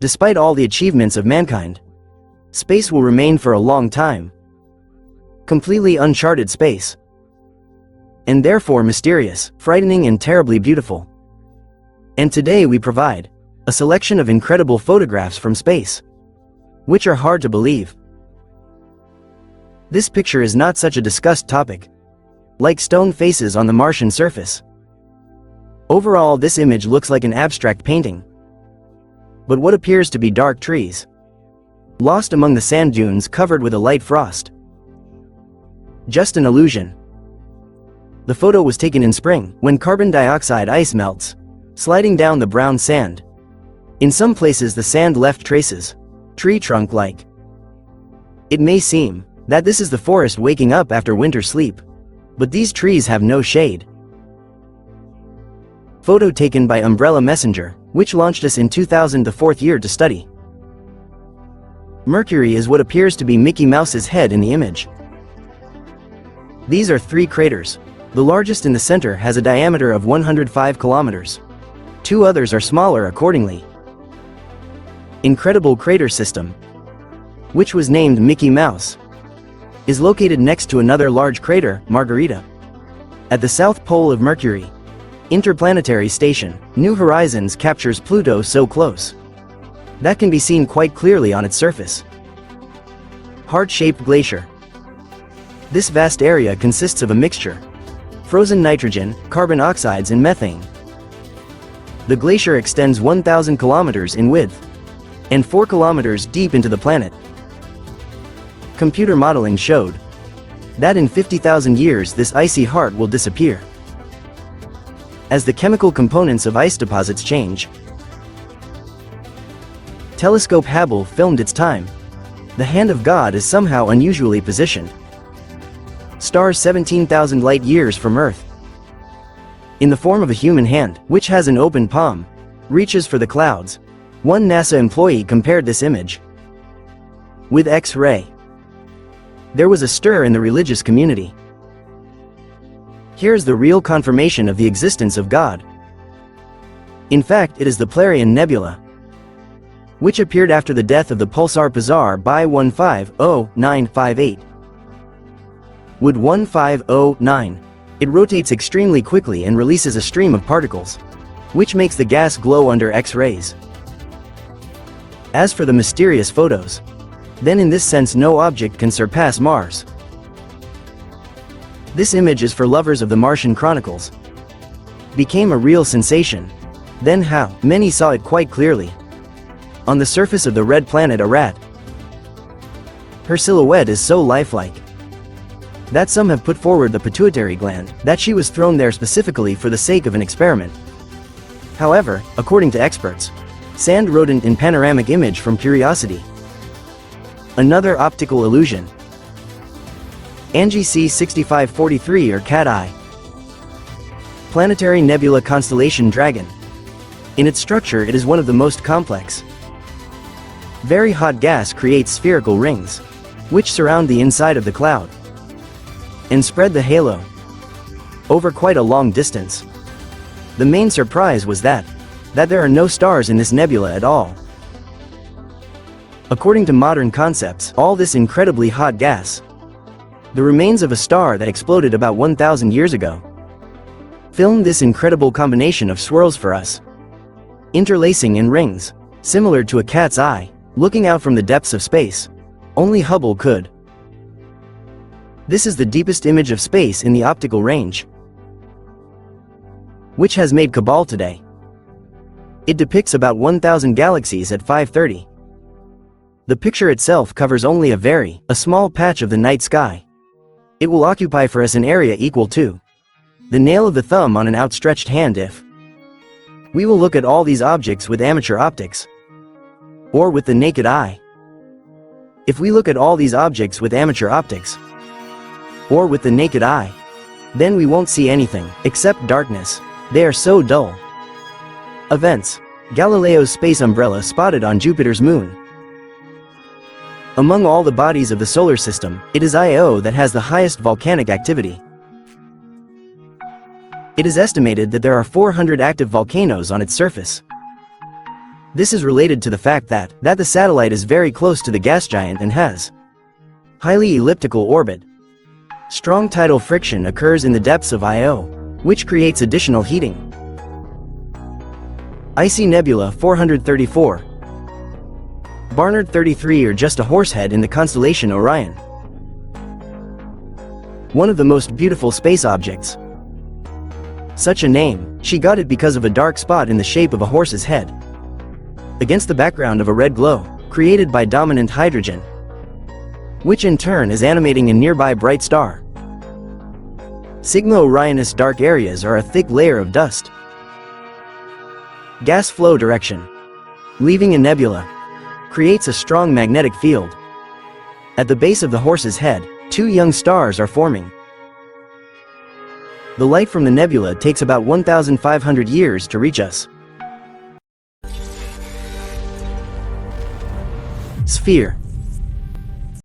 Despite all the achievements of mankind, space will remain for a long time. Completely uncharted space. And therefore mysterious, frightening and terribly beautiful. And today we provide a selection of incredible photographs from space, which are hard to believe. This picture is not such a discussed topic, like stone faces on the Martian surface. Overall, this image looks like an abstract painting. But what appears to be dark trees, lost among the sand dunes covered with a light frost. Just an illusion. The photo was taken in spring, when carbon dioxide ice melts, sliding down the brown sand. In some places the sand left traces, tree trunk-like. It may seem that this is the forest waking up after winter sleep, but these trees have no shade. Photo taken by Umbrella Messenger, which launched us in 2000, the fourth year to study. Mercury is what appears to be Mickey Mouse's head in the image. These are 3 craters. The largest in the center has a diameter of 105 kilometers. 2 others are smaller accordingly. Incredible crater system, which was named Mickey Mouse, is located next to another large crater, Margarita, at the south pole of Mercury. Interplanetary Station, New Horizons captures Pluto so close that can be seen quite clearly on its surface. Heart-shaped glacier. This vast area consists of a mixture: frozen nitrogen, carbon oxides and methane. The glacier extends 1,000 kilometers in width and 4 kilometers deep into the planet. Computer modeling showed that in 50,000 years this icy heart will disappear as the chemical components of ice deposits change. Telescope Hubble filmed its time. The hand of God is somehow unusually positioned. Stars 17,000 light years from Earth, in the form of a human hand, which has an open palm, reaches for the clouds. One NASA employee compared this image with X-ray. There was a stir in the religious community. Here's the real confirmation of the existence of God. In fact, it is the Plarian Nebula, which appeared after the death of the pulsar Pulsar by 150958. Wood 1509. It rotates extremely quickly and releases a stream of particles, which makes the gas glow under X-rays. As for the mysterious photos, then in this sense no object can surpass Mars. This image is for lovers of the Martian Chronicles. Became a real sensation. Then how? Many saw it quite clearly. On the surface of the red planet, a rat. Her silhouette is so lifelike that some have put forward the pituitary gland, that she was thrown there specifically for the sake of an experiment. However, according to experts, sand rodent in panoramic image from curiosity. Another optical illusion. Angie C6543 or cat eye. Planetary nebula constellation Dragon. In its structure it is one of the most complex. Very hot gas creates spherical rings, which surround the inside of the cloud and spread the halo over quite a long distance. The main surprise was that there are no stars in this nebula at all. According to modern concepts, all this incredibly hot gas, the remains of a star that exploded about 1,000 years ago, filmed this incredible combination of swirls for us, interlacing in rings, similar to a cat's eye, looking out from the depths of space. Only Hubble could. This is the deepest image of space in the optical range, which has made cabal today. It depicts about 1,000 galaxies at 5:30. The picture itself covers only a small patch of the night sky. It will occupy for us an area equal to the nail of the thumb on an outstretched hand if we will look at all these objects with amateur optics, or with the naked eye. If we look at all these objects with amateur optics, or with the naked eye, then we won't see anything except darkness. They are so dull. Events. Galileo's space umbrella spotted on Jupiter's moon. Among all the bodies of the solar system, it is Io that has the highest volcanic activity. It is estimated that there are 400 active volcanoes on its surface. This is related to the fact that the satellite is very close to the gas giant and has highly elliptical orbit. Strong tidal friction occurs in the depths of Io, which creates additional heating. Icy Nebula 434. Barnard 33 or just a horsehead in the constellation Orion. One of the most beautiful space objects. Such a name, she got it because of a dark spot in the shape of a horse's head, against the background of a red glow, created by dominant hydrogen, which in turn is animating a nearby bright star. Sigma Orionis dark areas are a thick layer of dust. Gas flow direction. Leaving a nebula creates a strong magnetic field. At the base of the horse's head, two young stars are forming. The light from the nebula takes about 1,500 years to reach us. Sphere.